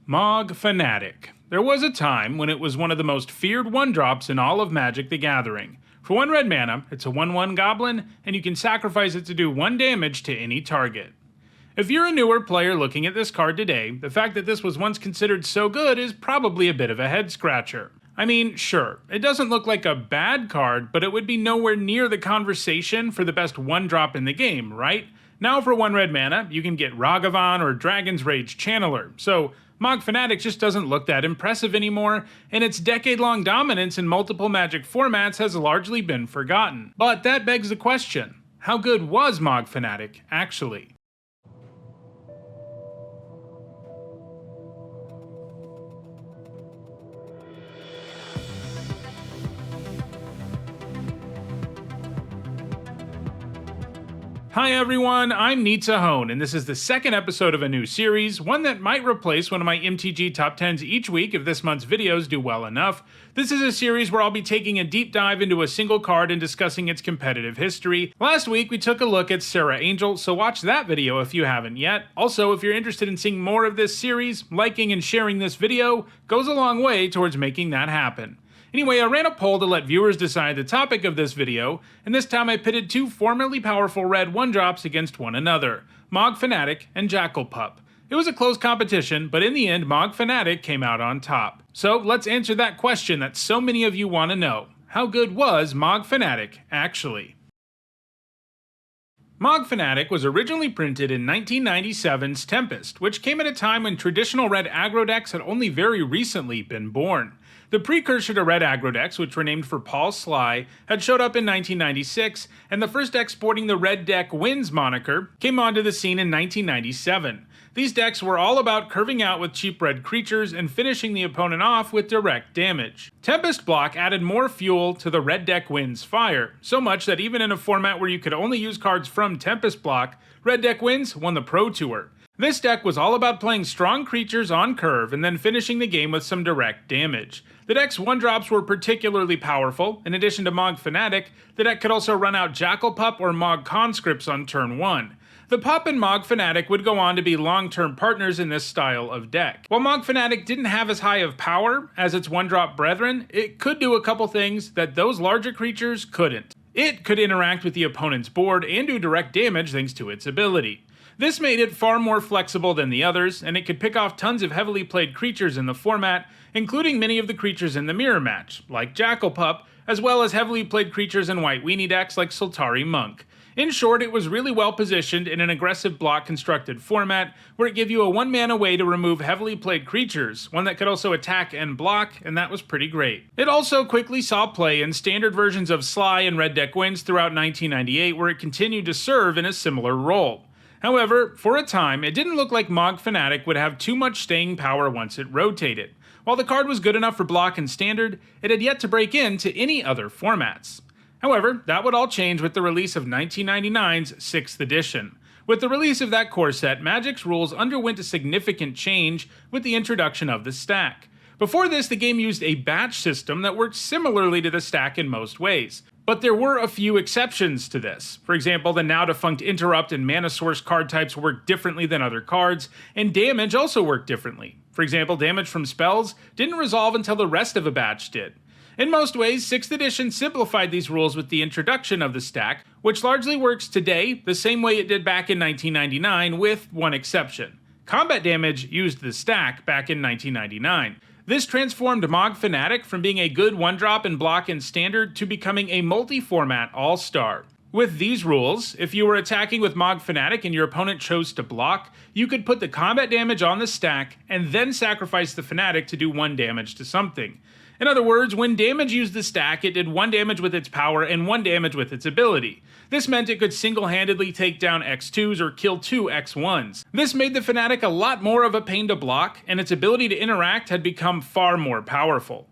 Mogg Fanatic. There was a time when it was one of the most feared 1-drops in all of Magic the Gathering. For 1 red mana, it's a 1/1 goblin, and you can sacrifice it to do 1 damage to any target. If you're a newer player looking at this card today, the fact that this was once considered so good is probably a bit of a head-scratcher. I mean, sure, it doesn't look like a bad card, but it would be nowhere near the conversation for the best 1-drop in the game, right? Now for 1 red mana, you can get Ragavan or Dragon's Rage Channeler, so Mogg Fanatic just doesn't look that impressive anymore, and its decade-long dominance in multiple Magic formats has largely been forgotten. But that begs the question, how good was Mogg Fanatic actually? Hi everyone, I'm Hone, and this is the second episode of a new series, one that might replace one of my MTG Top 10s each week if this month's videos do well enough. This is a series where I'll be taking a deep dive into a single card and discussing its competitive history. Last week we took a look at Serra Angel, so watch that video if you haven't yet. Also, if you're interested in seeing more of this series, liking and sharing this video goes a long way towards making that happen. Anyway, I ran a poll to let viewers decide the topic of this video, and this time I pitted 2 formerly powerful red 1-drops against one another, Mogg Fanatic and Jackal Pup. It was a close competition, but in the end Mogg Fanatic came out on top. So let's answer that question that so many of you want to know. How good was Mogg Fanatic actually? Mogg Fanatic was originally printed in 1997's Tempest, which came at a time when traditional red aggro decks had only very recently been born. The precursor to red aggro decks, which were named for Paul Sly, had showed up in 1996, and the first deck sporting the Red Deck Wins moniker came onto the scene in 1997. These decks were all about curving out with cheap red creatures and finishing the opponent off with direct damage. Tempest Block added more fuel to the Red Deck Wins fire, so much that even in a format where you could only use cards from Tempest Block, Red Deck Wins won the Pro Tour. This deck was all about playing strong creatures on curve and then finishing the game with some direct damage. The deck's 1-drops were particularly powerful. In addition to Mogg Fanatic, the deck could also run out Jackal Pup or Mogg Conscripts on turn 1. The Pup and Mogg Fanatic would go on to be long-term partners in this style of deck. While Mogg Fanatic didn't have as high of power as its 1-drop brethren, it could do a couple things that those larger creatures couldn't. It could interact with the opponent's board and do direct damage thanks to its ability. This made it far more flexible than the others, and it could pick off tons of heavily played creatures in the format, including many of the creatures in the mirror match, like Jackal Pup, as well as heavily played creatures in white weenie decks like Sultari Monk. In short, it was really well positioned in an aggressive block constructed format, where it gave you a 1-mana way to remove heavily played creatures, one that could also attack and block, and that was pretty great. It also quickly saw play in standard versions of Sly and Red Deck Wins throughout 1998, where it continued to serve in a similar role. However, for a time, it didn't look like Mogg Fanatic would have too much staying power once it rotated. While the card was good enough for block and standard, it had yet to break into any other formats. However, that would all change with the release of 1999's 6th edition. With the release of that core set, Magic's rules underwent a significant change with the introduction of the stack. Before this, the game used a batch system that worked similarly to the stack in most ways. But there were a few exceptions to this. For example, the now-defunct Interrupt and Mana Source card types worked differently than other cards, and damage also worked differently. For example, damage from spells didn't resolve until the rest of a batch did. In most ways, 6th edition simplified these rules with the introduction of the stack, which largely works today the same way it did back in 1999, with one exception. Combat damage used the stack back in 1999. This transformed Mogg Fanatic from being a good 1-drop in block and standard to becoming a multi-format all-star. With these rules, if you were attacking with Mogg Fanatic and your opponent chose to block, you could put the combat damage on the stack and then sacrifice the Fanatic to do 1 damage to something. In other words, when damage used the stack, it did 1 damage with its power and 1 damage with its ability. This meant it could single-handedly take down X2s or kill 2 X1s. This made the Fanatic a lot more of a pain to block, and its ability to interact had become far more powerful.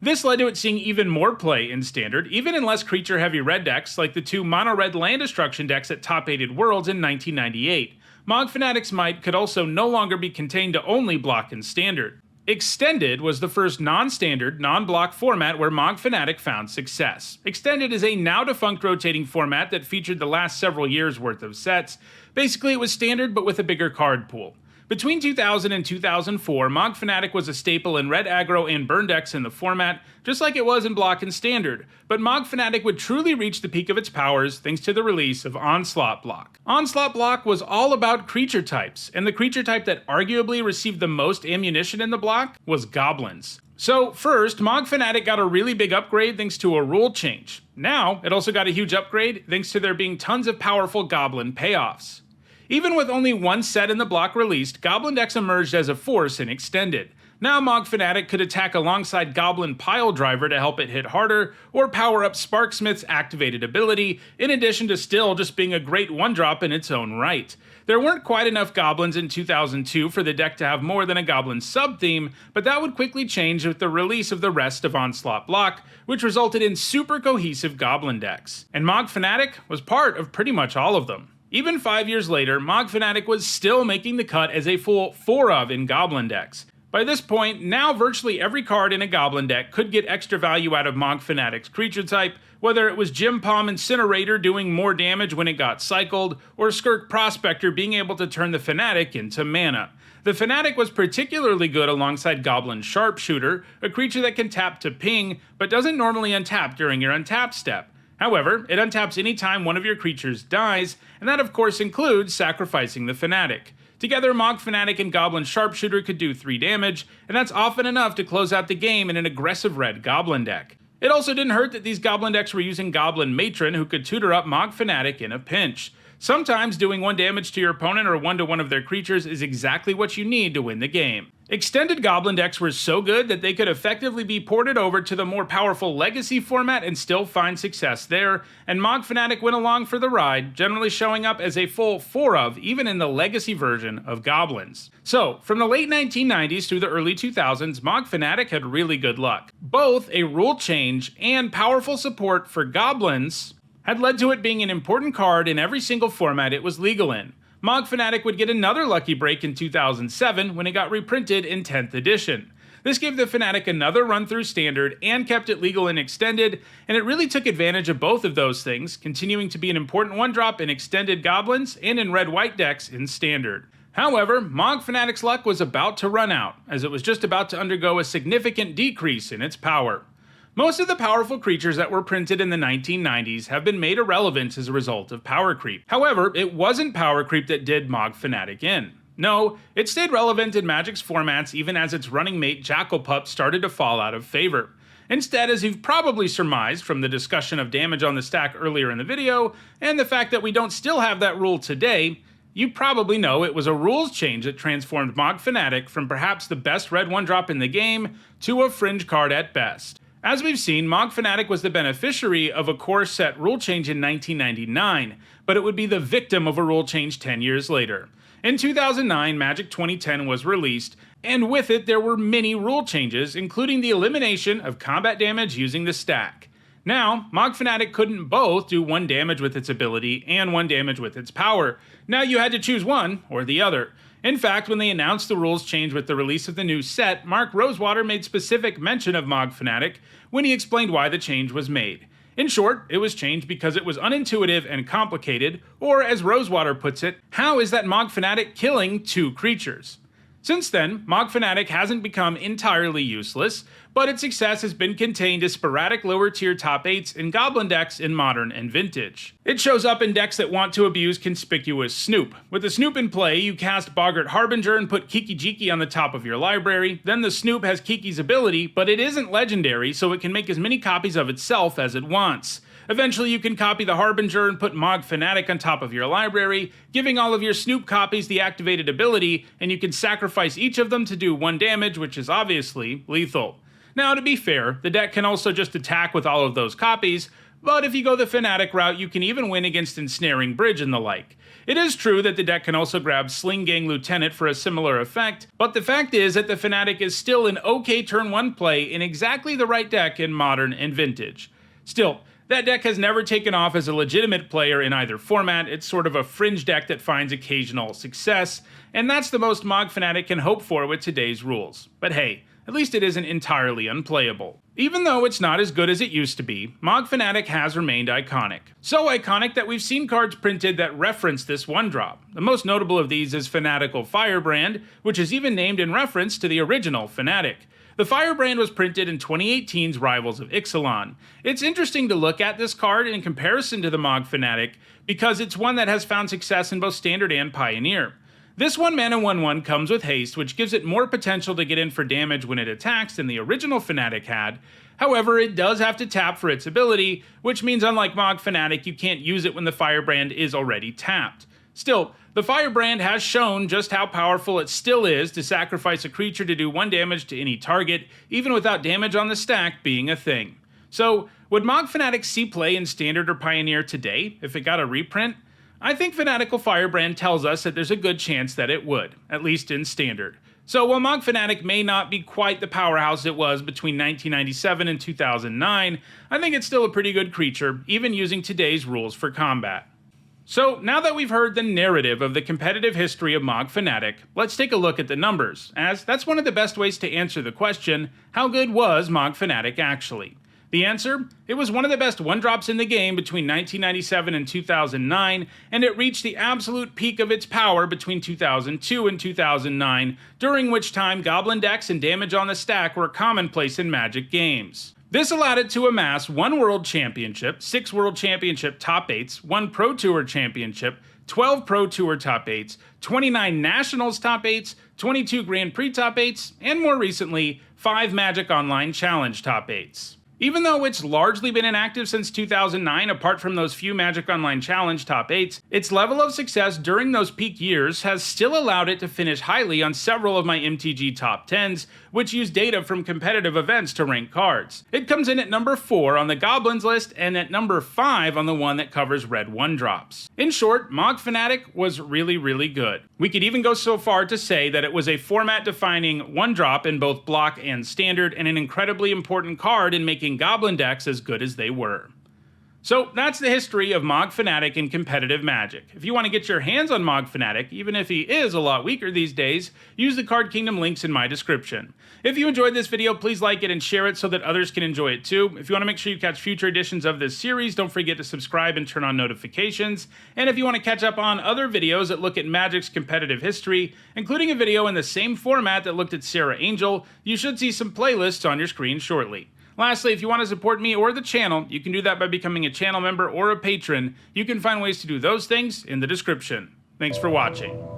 This led to it seeing even more play in Standard, even in less creature-heavy red decks like the 2 mono-red land destruction decks at top-aided Worlds in 1998. Mogg Fanatic's might could also no longer be contained to only block in Standard. Extended was the first non-standard, non-block format where Mogg Fanatic found success. Extended is a now-defunct rotating format that featured the last several years' worth of sets. Basically, it was standard but with a bigger card pool. Between 2000 and 2004, Mogg Fanatic was a staple in red aggro and burn decks in the format, just like it was in block and standard, but Mogg Fanatic would truly reach the peak of its powers thanks to the release of Onslaught Block. Onslaught Block was all about creature types, and the creature type that arguably received the most ammunition in the block was goblins. So first, Mogg Fanatic got a really big upgrade thanks to a rule change. Now, it also got a huge upgrade thanks to there being tons of powerful goblin payoffs. Even with only one set in the block released, Goblin decks emerged as a force in Extended. Now Mogg Fanatic could attack alongside Goblin Pile Driver to help it hit harder, or power up Sparksmith's activated ability, in addition to still just being a great one-drop in its own right. There weren't quite enough goblins in 2002 for the deck to have more than a goblin sub-theme, but that would quickly change with the release of the rest of Onslaught Block, which resulted in super cohesive goblin decks. And Mogg Fanatic was part of pretty much all of them. Even 5 years later, Mogg Fanatic was still making the cut as a full 4 of in goblin decks. By this point, now virtually every card in a goblin deck could get extra value out of Mogg Fanatic's creature type, whether it was Gym Palm Incinerator doing more damage when it got cycled, or Skirk Prospector being able to turn the Fanatic into mana. The Fanatic was particularly good alongside Goblin Sharpshooter, a creature that can tap to ping, but doesn't normally untap during your untap step. However, it untaps anytime one of your creatures dies, and that of course includes sacrificing the Fanatic. Together, Mogg Fanatic and Goblin Sharpshooter could do 3 damage, and that's often enough to close out the game in an aggressive red Goblin deck. It also didn't hurt that these Goblin decks were using Goblin Matron who could tutor up Mogg Fanatic in a pinch. Sometimes doing 1 damage to your opponent or 1 to one of their creatures is exactly what you need to win the game. Extended Goblin decks were so good that they could effectively be ported over to the more powerful Legacy format and still find success there, and Mogg Fanatic went along for the ride, generally showing up as a full 4 of even in the Legacy version of Goblins. So, from the late 1990s through the early 2000s, Mogg Fanatic had really good luck. Both a rule change and powerful support for Goblins had led to it being an important card in every single format it was legal in. Mogg Fanatic would get another lucky break in 2007 when it got reprinted in 10th edition. This gave the Fanatic another run through Standard and kept it legal in Extended, and it really took advantage of both of those things, continuing to be an important one-drop in Extended Goblins and in red-white decks in Standard. However, Mogg Fanatic's luck was about to run out, as it was just about to undergo a significant decrease in its power. Most of the powerful creatures that were printed in the 1990s have been made irrelevant as a result of power creep. However, it wasn't power creep that did Mogg Fanatic in. No, it stayed relevant in Magic's formats even as its running mate Jackalpup started to fall out of favor. Instead, as you've probably surmised from the discussion of damage on the stack earlier in the video, and the fact that we don't still have that rule today, you probably know it was a rules change that transformed Mogg Fanatic from perhaps the best red one-drop in the game to a fringe card at best. As we've seen, Mogg Fanatic was the beneficiary of a core set rule change in 1999, but it would be the victim of a rule change 10 years later. In 2009, Magic 2010 was released, and with it there were many rule changes, including the elimination of combat damage using the stack. Now, Mogg Fanatic couldn't both do 1 damage with its ability and 1 damage with its power. Now you had to choose one or the other. In fact, when they announced the rules change with the release of the new set, Mark Rosewater made specific mention of Mogg Fanatic when he explained why the change was made. In short, it was changed because it was unintuitive and complicated, or as Rosewater puts it, how is that Mogg Fanatic killing 2 creatures? Since then, Mogg Fanatic hasn't become entirely useless, but its success has been contained to sporadic lower tier top 8s in Goblin decks in Modern and Vintage. It shows up in decks that want to abuse conspicuous Snoop. With the Snoop in play, you cast Boggart Harbinger and put Kiki Jiki on the top of your library, then the Snoop has Kiki's ability, but it isn't legendary, so it can make as many copies of itself as it wants. Eventually you can copy the Harbinger and put Mogg Fanatic on top of your library, giving all of your Snoop copies the activated ability, and you can sacrifice each of them to do 1 damage, which is obviously lethal. Now, to be fair, the deck can also just attack with all of those copies, but if you go the Fanatic route, you can even win against Ensnaring Bridge and the like. It is true that the deck can also grab Sling Gang Lieutenant for a similar effect, but the fact is that the Fanatic is still an okay turn 1 play in exactly the right deck in Modern and Vintage. Still, that deck has never taken off as a legitimate player in either format. It's sort of a fringe deck that finds occasional success, and that's the most Mogg Fanatic can hope for with today's rules. But hey, At least it isn't entirely unplayable. Even though it's not as good as it used to be, Mogg Fanatic has remained iconic. So iconic that we've seen cards printed that reference this 1-drop. The most notable of these is Fanatical Firebrand, which is even named in reference to the original Fanatic. The Firebrand was printed in 2018's Rivals of Ixalan. It's interesting to look at this card in comparison to the Mogg Fanatic because it's one that has found success in both Standard and Pioneer. This 1-mana 1/1 comes with haste, which gives it more potential to get in for damage when it attacks than the original Fanatic had. However, it does have to tap for its ability, which means unlike Mogg Fanatic, you can't use it when the Firebrand is already tapped. Still, the Firebrand has shown just how powerful it still is to sacrifice a creature to do 1 damage to any target, even without damage on the stack being a thing. So, would Mogg Fanatic see play in Standard or Pioneer today if it got a reprint? I think Fanatical Firebrand tells us that there's a good chance that it would, at least in Standard. So while Mogg Fanatic may not be quite the powerhouse it was between 1997 and 2009, I think it's still a pretty good creature, even using today's rules for combat. So now that we've heard the narrative of the competitive history of Mogg Fanatic, let's take a look at the numbers, as that's one of the best ways to answer the question, how good was Mogg Fanatic actually? The answer? It was one of the best 1-drops in the game between 1997 and 2009, and it reached the absolute peak of its power between 2002 and 2009, during which time Goblin decks and damage on the stack were commonplace in Magic games. This allowed it to amass 1 World Championship, 6 World Championship Top 8s, 1 Pro Tour Championship, 12 Pro Tour Top 8s, 29 Nationals Top 8s, 22 Grand Prix Top 8s, and more recently, 5 Magic Online Challenge Top 8s. Even though it's largely been inactive since 2009, apart from those few Magic Online Challenge Top 8s, its level of success during those peak years has still allowed it to finish highly on several of my MTG Top 10s, which use data from competitive events to rank cards. It comes in at number 4 on the Goblins list and at number 5 on the one that covers red 1-drops. In short, Mogg Fanatic was really good. We could even go so far to say that it was a format-defining 1-drop in both block and standard, and an incredibly important card in making Goblin decks as good as they were. So that's the history of Mogg Fanatic in competitive Magic. If you want to get your hands on Mogg Fanatic, even if he is a lot weaker these days, use the Card Kingdom links in my description. If you enjoyed this video, please like it and share it so that others can enjoy it too. If you want to make sure you catch future editions of this series, don't forget to subscribe and turn on notifications. And if you want to catch up on other videos that look at Magic's competitive history, including a video in the same format that looked at Sarah Angel, you should see some playlists on your screen shortly. Lastly, if you want to support me or the channel, you can do that by becoming a channel member or a patron. You can find ways to do those things in the description. Thanks for watching.